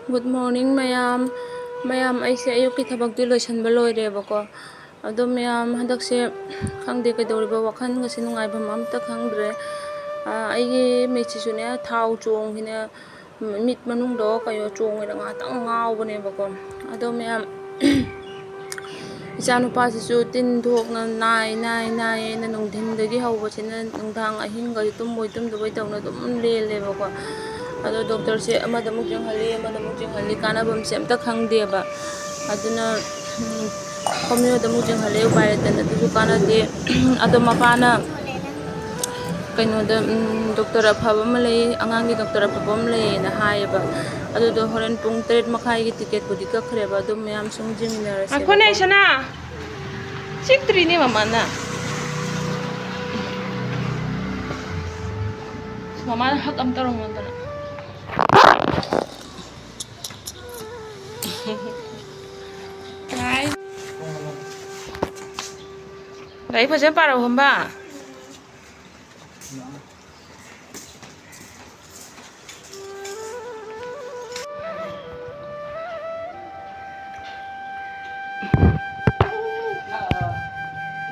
Good morning mayam. Mayam aise ayuki thabakti loisanba loirebako. Ado mayam handakse khangde kaidoriba wakhan ngasi nungaibam amta khangdre. Aigi mechisune thau chong hina mit manungdo kayo chong ina ngatang ngawbane bako. Ado mayam Icanupasisu tin thokna nai na nungthindagi hawbasina nungthang ahinga tumoi tumdubay tawna dum lelebako. Ado doctor se amada muk jinghalli kanabam se amta khangdeba aduna homeo da muk jinghalle upairatan adu kanade ado mapana kaino da doctor afaba malai angangi doctor afaba malai na hayeba adu do horen pung 3 makhai gi ticket budi kakhreba adu mayam sung jiminarase akhone sana chitri ni mamana mama hak am tarong mandana Đấy. Đấy phải xem vào không ba?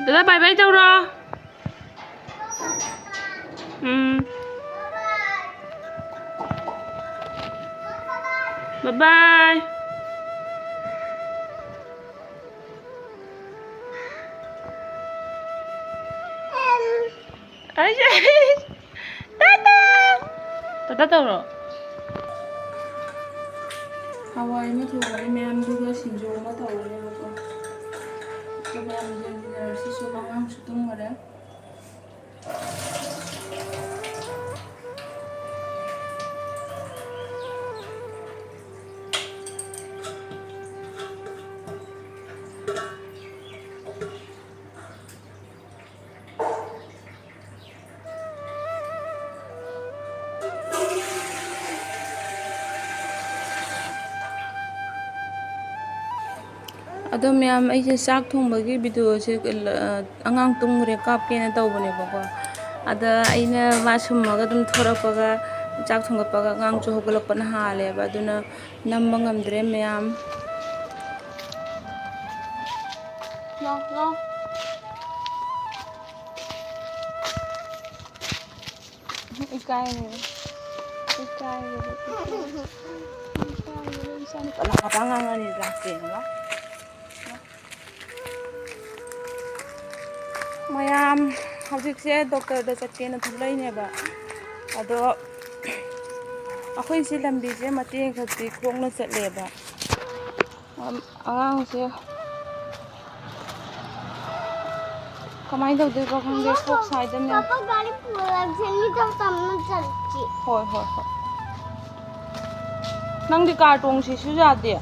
Đó bài bay đâu rồi? Bye bye. Tata đâu rồi? Hawai ma thugari mayam duga sinjo ma tawre bako. So mayam jingnar si so mangang sutung mare. Ado mayam aise sak thongbagi video se angang tungre kapkena tawbane bako. Ada aina masummaga dum thorapaga chak thongapaga ngang chu hogalakpana haleba aduna namba ngamdre mayam. No. Ikai ni. Isani pala kapangan ni raken ba. Mayam hawjikse doctor da chatkena thulai ado akhoi si lambi je mateng khati khongna chatleba angang se kamai dawde ba khangde khok sai da me papa gari pura jeni taw tamna chalchi hoi nang di kartong si su jade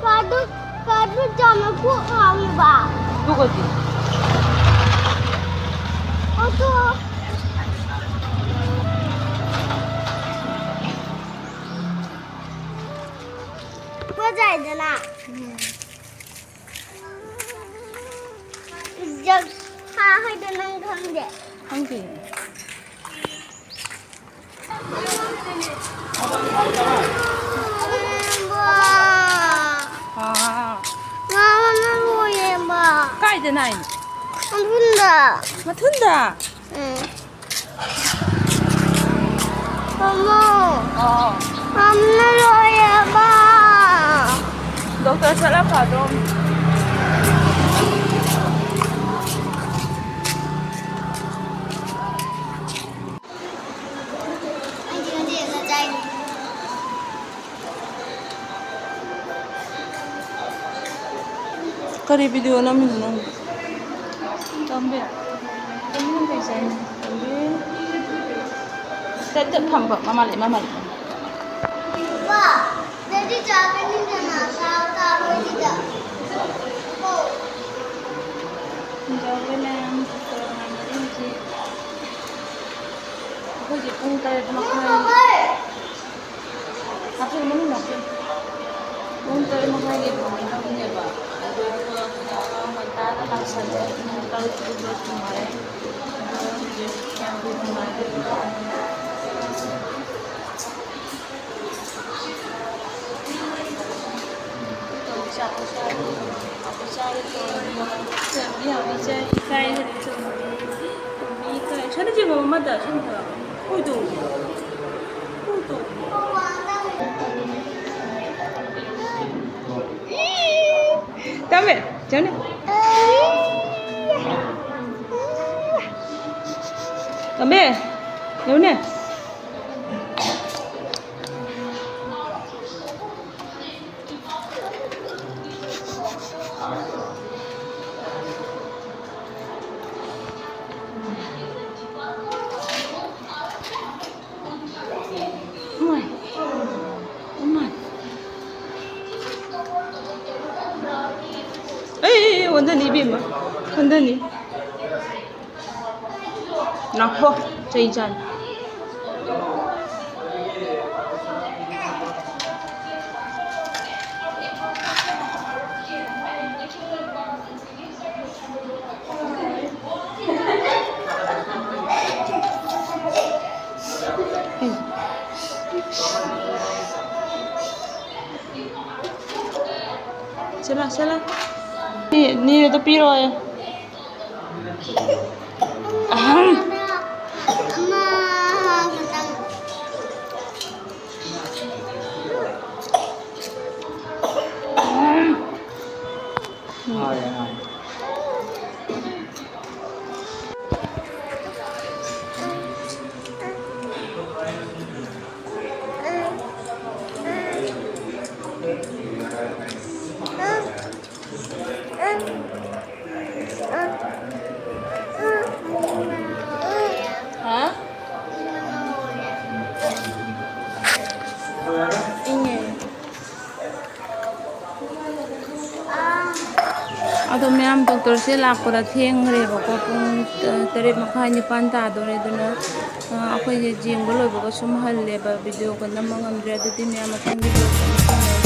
kadu jama ko awi ba dugati auto bajai dana jag ha hai da nang khangde khangti mama roye ba kai da nai ambunda mathunda mama amna roye ba doctor chala phadom kari video na min nang tambe tambe kaisa tambe tet thamba mama le ba dedi jabe ni jana ta roi da jabe lam marin ji ko ji pung tare makai apse mani nakke pung tare makai ge bhani ba Mantap, langsung saja. Kalau itu kemarin, yang kemarin. ꯌꯥꯝ 이카이들이 좀 이카이 저는 지금 엄마다 손다 호이도 호이도 Tame, jangan. Tame, yaudah. Ôi, 엄마. 에이, 완전히 비마. 완전히. 나커, 제이잔. Sila. Ni itu piro ya? Hả? Ingay. Ado mayam doctor se lakpada thengrebako pung 8:30 tadore aduna akhoi je jengbo loibaga sum halleba video ga namangamdre adudi mayam athang video